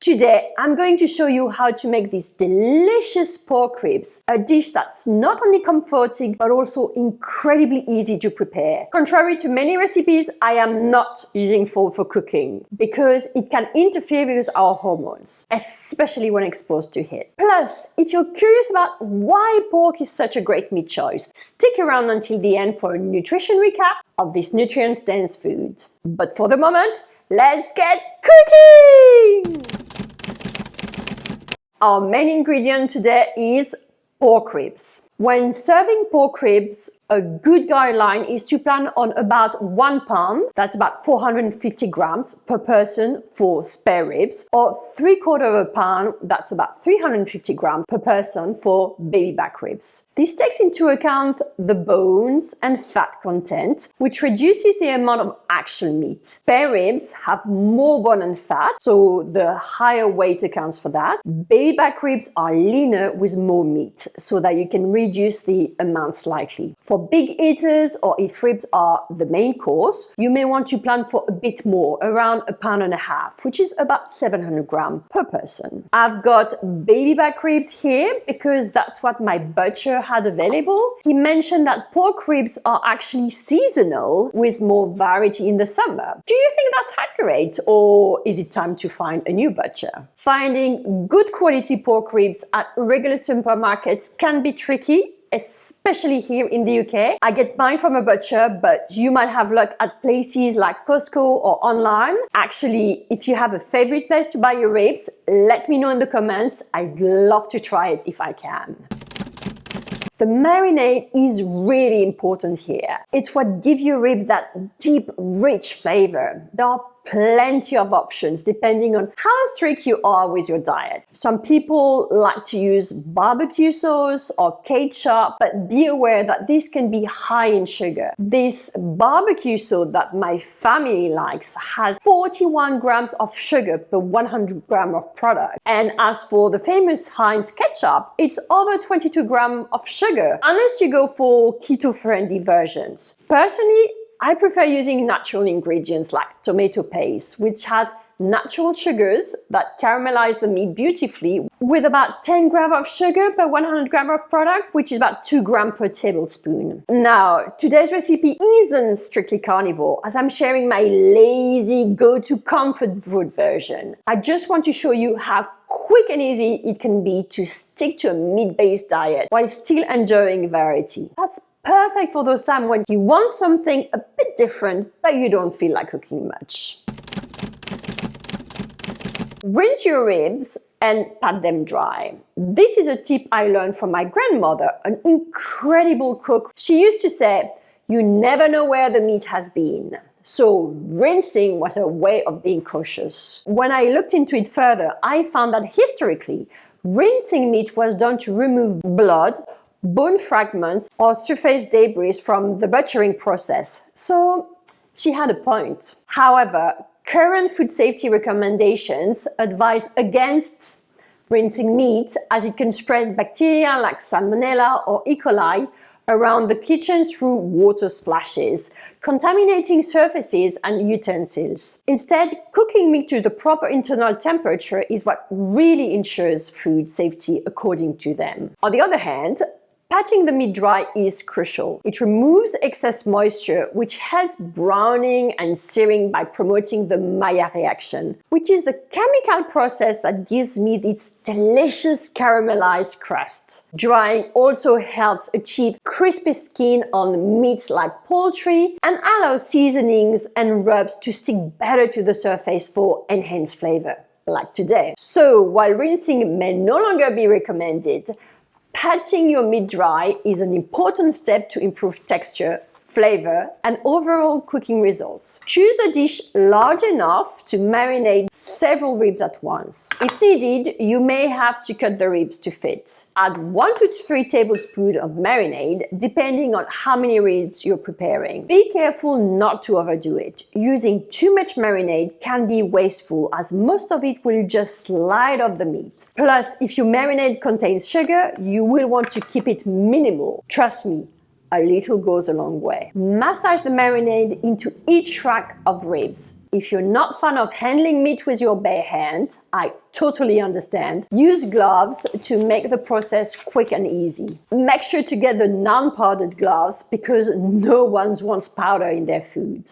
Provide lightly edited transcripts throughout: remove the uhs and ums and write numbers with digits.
Today, I'm going to show you how to make these delicious pork ribs, a dish that's not only comforting, but also incredibly easy to prepare. Contrary to many recipes, I am not using fat for cooking because it can interfere with our hormones, especially when exposed to heat. Plus, if you're curious about why pork is such a great meat choice, stick around until the end for a nutrition recap of this nutrient-dense food. But for the moment, let's get cooking! Our main ingredient today is pork ribs. When serving pork ribs, a good guideline is to plan on about 1 pound, that's about 450 grams per person for spare ribs, or 3/4 pound, that's about 350 grams per person for baby back ribs. This takes into account the bones and fat content, which reduces the amount of actual meat. Spare ribs have more bone and fat, so the higher weight accounts for that. Baby back ribs are leaner with more meat, so that you can reduce the amount slightly. For big eaters, or if ribs are the main course, you may want to plan for a bit more, around 1.5 pounds, which is about 700 grams per person. I've got baby back ribs here because that's what my butcher had available. He mentioned that pork ribs are actually seasonal with more variety in the summer. Do you think that's accurate, or is it time to find a new butcher? Finding good quality pork ribs at regular supermarkets can be tricky, especially here in the UK. I get mine from a butcher, but you might have luck at places like Costco or online. Actually, if you have a favorite place to buy your ribs, let me know in the comments. I'd love to try it if I can. The marinade is really important here. It's what gives your rib that deep, rich flavor. There are plenty of options depending on how strict you are with your diet. Some people like to use barbecue sauce or ketchup, but be aware that this can be high in sugar. This barbecue sauce that my family likes has 41 grams of sugar per 100 grams of product. And as for the famous Heinz ketchup, it's over 22 grams of sugar, unless you go for keto-friendly versions. Personally, I prefer using natural ingredients like tomato paste, which has natural sugars that caramelize the meat beautifully, with about 10 grams of sugar per 100 grams of product, which is about 2 grams per tablespoon. Now, today's recipe isn't strictly carnivore, as I'm sharing my lazy go-to comfort food version. I just want to show you how quick and easy it can be to stick to a meat-based diet while still enjoying variety. That's perfect for those times when you want something a bit different, but you don't feel like cooking much. Rinse your ribs and pat them dry. This is a tip I learned from my grandmother, an incredible cook. She used to say, "You never know where the meat has been." So rinsing was a way of being cautious. When I looked into it further, I found that historically, rinsing meat was done to remove blood, bone fragments, or surface debris from the butchering process. So she had a point. However, current food safety recommendations advise against rinsing meat, as it can spread bacteria like Salmonella or E. coli around the kitchen through water splashes, contaminating surfaces and utensils. Instead, cooking meat to the proper internal temperature is what really ensures food safety according to them. On the other hand, patting the meat dry is crucial. It removes excess moisture, which helps browning and searing by promoting the Maillard reaction, which is the chemical process that gives meat its delicious caramelized crust. Drying also helps achieve crispy skin on meats like poultry and allows seasonings and rubs to stick better to the surface for enhanced flavor, like today. So while rinsing may no longer be recommended, patting your meat dry is an important step to improve texture, flavor, and overall cooking results. Choose a dish large enough to marinate several ribs at once. If needed, you may have to cut the ribs to fit. Add 1 to 3 tablespoons of marinade, depending on how many ribs you're preparing. Be careful not to overdo it. Using too much marinade can be wasteful, as most of it will just slide off the meat. Plus, if your marinade contains sugar, you will want to keep it minimal. Trust me, a little goes a long way. Massage the marinade into each rack of ribs, If you're not a fan of handling meat with your bare hand, I totally understand. Use gloves to make the process quick and easy. Make sure to get the non-powdered gloves because no one wants powder in their food.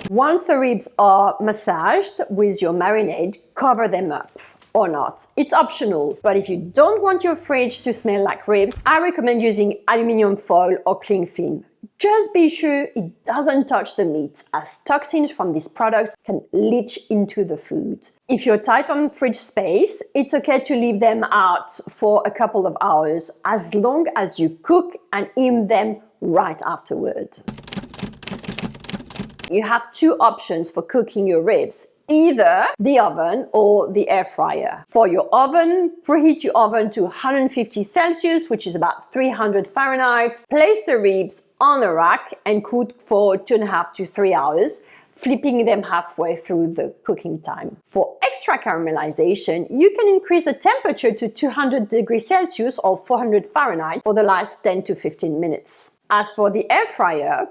Once the ribs are massaged with your marinade, cover them up. Or not. It's optional, but if you don't want your fridge to smell like ribs, I recommend using aluminium foil or cling film. Just be sure it doesn't touch the meat, as toxins from these products can leach into the food. If you're tight on fridge space, it's okay to leave them out for a couple of hours, as long as you cook and eat them right afterward. You have two options for cooking your ribs. Either the oven or the air fryer. For your oven, preheat your oven to 150 Celsius, which is about 300 Fahrenheit. Place the ribs on a rack and cook for 2.5 to 3 hours, flipping them halfway through the cooking time. For extra caramelization, you can increase the temperature to 200 degrees Celsius or 400 Fahrenheit for the last 10 to 15 minutes. As for the air fryer,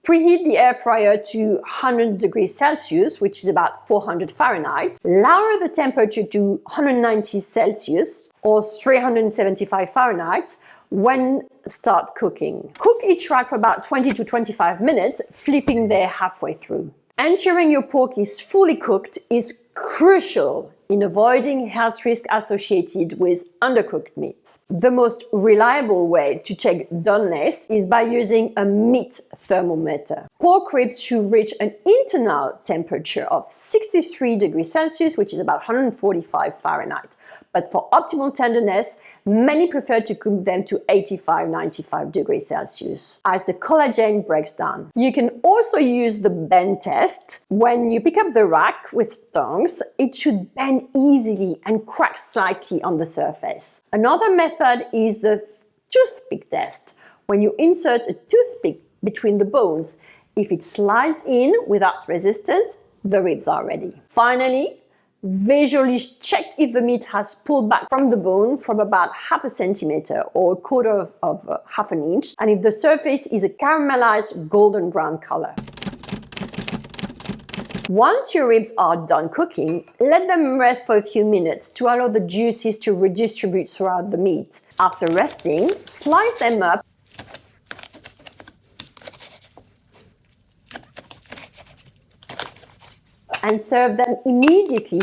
preheat the air fryer to 100 degrees Celsius, which is about 400 Fahrenheit. Lower the temperature to 190 Celsius or 375 Fahrenheit when start cooking. Cook each rack for about 20 to 25 minutes, flipping them halfway through. Ensuring your pork is fully cooked is crucial in avoiding health risks associated with undercooked meat. The most reliable way to check doneness is by using a meat thermometer. Pork ribs should reach an internal temperature of 63 degrees Celsius, which is about 145 Fahrenheit. But for optimal tenderness, many prefer to cook them to 85-95 degrees Celsius as the collagen breaks down. You can also use the bend test. When you pick up the rack with tongs, it should bend easily and crack slightly on the surface. Another method is the toothpick test. When you insert a toothpick between the bones, if it slides in without resistance, the ribs are ready. Finally, visually check if the meat has pulled back from the bone from about 0.5 centimeter or 1/4 of half an inch, and if the surface is a caramelized golden brown color. Once your ribs are done cooking, let them rest for a few minutes to allow the juices to redistribute throughout the meat. After resting, slice them up and serve them immediately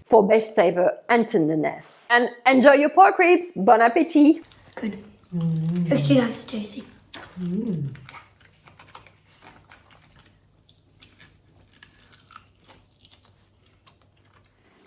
for best flavor and tenderness. And enjoy your pork ribs. Bon appétit. Good. Actually, that's tasty.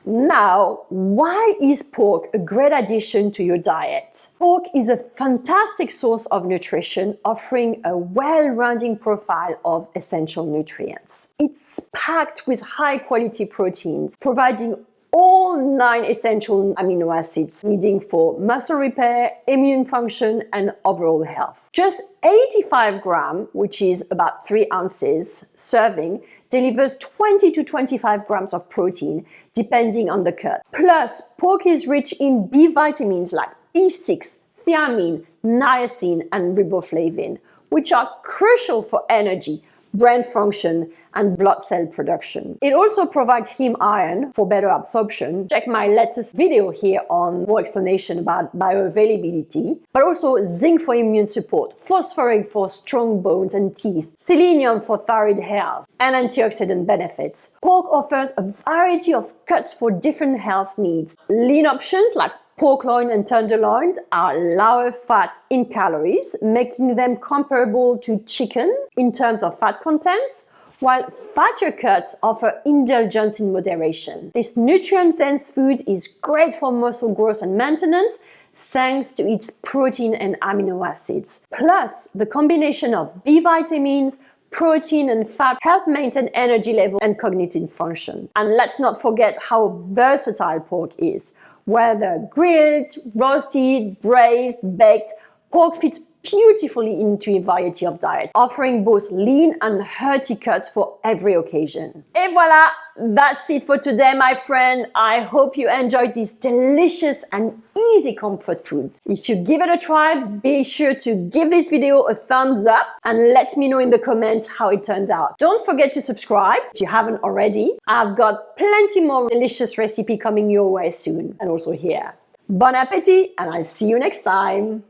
Now, why is pork a great addition to your diet? Pork is a fantastic source of nutrition, offering a well-rounding profile of essential nutrients. It's packed with high-quality proteins, providing all 9 essential amino acids needed for muscle repair, immune function, and overall health. Just 85 grams, which is about 3 ounces serving, delivers 20 to 25 grams of protein, depending on the cut. Plus, pork is rich in B vitamins like B6, thiamine, niacin, and riboflavin, which are crucial for energy, brain function, and blood cell production. It also provides heme iron for better absorption. Check my latest video here on more explanation about bioavailability, but also zinc for immune support, phosphorus for strong bones and teeth, selenium for thyroid health, and antioxidant benefits. Pork offers a variety of cuts for different health needs. Lean options like pork loin and tenderloin are lower fat in calories, making them comparable to chicken in terms of fat contents, while fattier cuts offer indulgence in moderation. This nutrient-dense food is great for muscle growth and maintenance, thanks to its protein and amino acids. Plus, the combination of B vitamins, protein and fat help maintain energy level and cognitive function. And let's not forget how versatile pork is. Whether grilled, roasted, braised, baked, Pork fits beautifully into a variety of diets, offering both lean and hearty cuts for every occasion. Et voila! That's it for today, my friend. I hope you enjoyed this delicious and easy comfort food. If you give it a try, be sure to give this video a thumbs up and let me know in the comments how it turned out. Don't forget to subscribe if you haven't already. I've got plenty more delicious recipe coming your way soon, and also here. Bon appétit, and I'll see you next time.